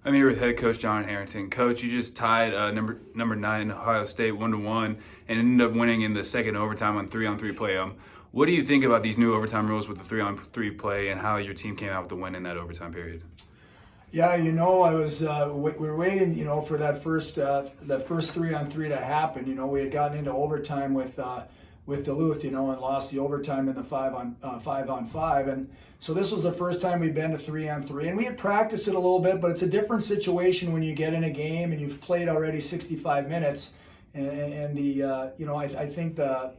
I'm here with head coach John Harrington. Coach, you just tied number 9 Ohio State 1-1 and ended up winning in the second overtime on 3-on-3 play. What do you think about these new overtime rules with the 3-on-3 play and how your team came out with the win in that overtime period? Yeah, I was we were waiting, for that first 3-on-3 to happen. We had gotten into overtime with Duluth, and lost the overtime in the 5-on-5, and so this was the first time we'd been to 3-on-3, and we had practiced it a little bit, but it's a different situation when you get in a game and you've played already 65 minutes, and I think the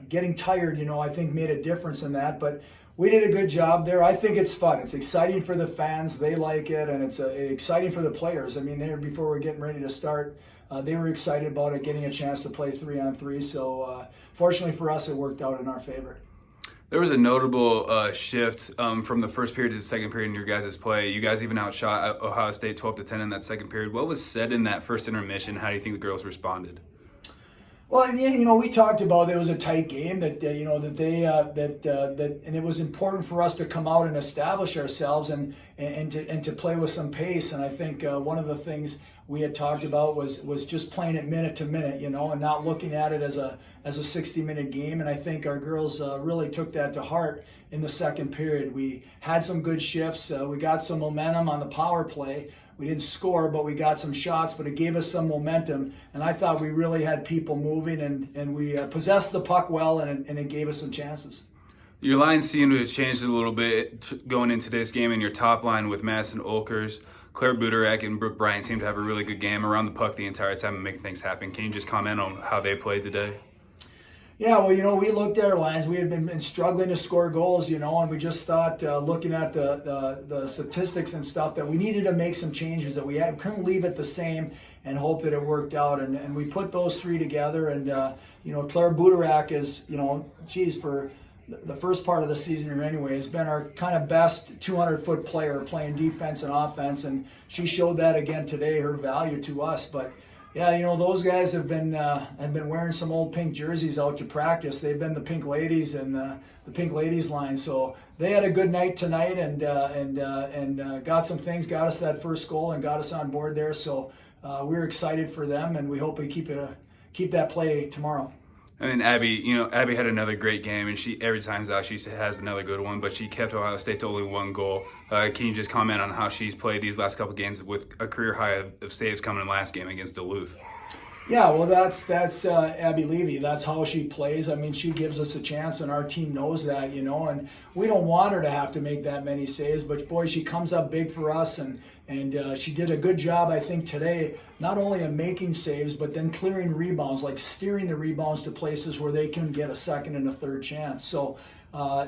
getting tired, I think made a difference in that, but we did a good job there. I think it's fun. It's exciting for the fans. They like it, and it's exciting for the players. I mean, before we're getting ready to start, they were excited about it, getting a chance to play 3-on-3. So fortunately for us, it worked out in our favor. There was a notable shift from the first period to the second period in your guys' play. You guys even outshot Ohio State 12-10 in that second period. What was said in that first intermission? How do you think the girls responded? Well, we talked about it was a tight game, and it was important for us to come out and establish ourselves and to play with some pace. And I think one of the things we had talked about was just playing it minute to minute, and not looking at it as a 60-minute game. And I think our girls really took that to heart in the second period. We had some good shifts. We got some momentum on the power play. We didn't score, but we got some shots, but it gave us some momentum. And I thought we really had people moving, and we possessed the puck well, and it gave us some chances. Your line seemed to have changed a little bit going into today's game, and your top line with Madison Olkers, Claire Buderek, and Brooke Bryant seemed to have a really good game around the puck the entire time and making things happen. Can you just comment on how they played today? Yeah, well, we looked at our lines. We had been struggling to score goals, and we just thought, looking at the statistics and stuff, that we needed to make some changes, that we couldn't leave it the same and hope that it worked out. And we put those three together, and, Claire Buderek is, for the first part of the season or anyway, has been our kind of best 200-foot player playing defense and offense, and she showed that again today, her value to us. But yeah, those guys have been wearing some old pink jerseys out to practice. They've been the Pink Ladies and the Pink Ladies line. So they had a good night tonight and got some things, got us that first goal and got us on board there. So we're excited for them, and we hope we keep that play tomorrow. And then Abby had another great game, and she every time's out she has another good one, but she kept Ohio State to only one goal. Can you just comment on how she's played these last couple games with a career high of saves coming in last game against Duluth? Yeah, well, that's Abby Levy. That's how she plays. I mean, she gives us a chance, and our team knows that, and we don't want her to have to make that many saves, but boy, she comes up big for us, and she did a good job, I think, today, not only of making saves, but then clearing rebounds, like steering the rebounds to places where they can get a second and a third chance. So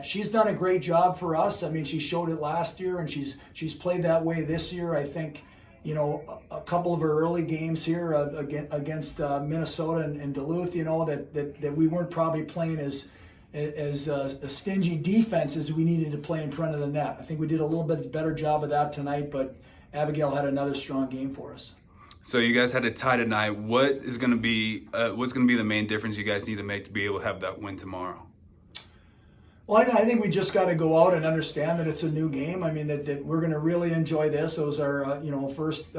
she's done a great job for us. I mean, she showed it last year, and she's played that way this year. I think, a couple of her early games here against Minnesota and Duluth, that we weren't probably playing as a stingy defense as we needed to play in front of the net. I think we did a little bit better job of that tonight, but Abigail had another strong game for us. So you guys had a tie tonight. What's going to be the main difference you guys need to make to be able to have that win tomorrow? Well, I think we just got to go out and understand that it's a new game. I mean, that we're going to really enjoy this. It was our first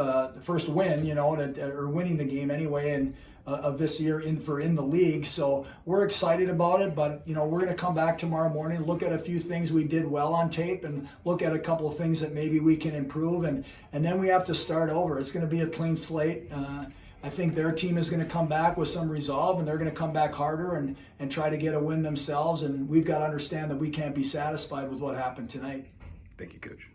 win, or winning the game anyway, and of this year in the league. So we're excited about it. But we're going to come back tomorrow morning, look at a few things we did well on tape, and look at a couple of things that maybe we can improve, and then we have to start over. It's going to be a clean slate. I think their team is going to come back with some resolve, and they're going to come back harder and try to get a win themselves. And we've got to understand that we can't be satisfied with what happened tonight. Thank you, Coach.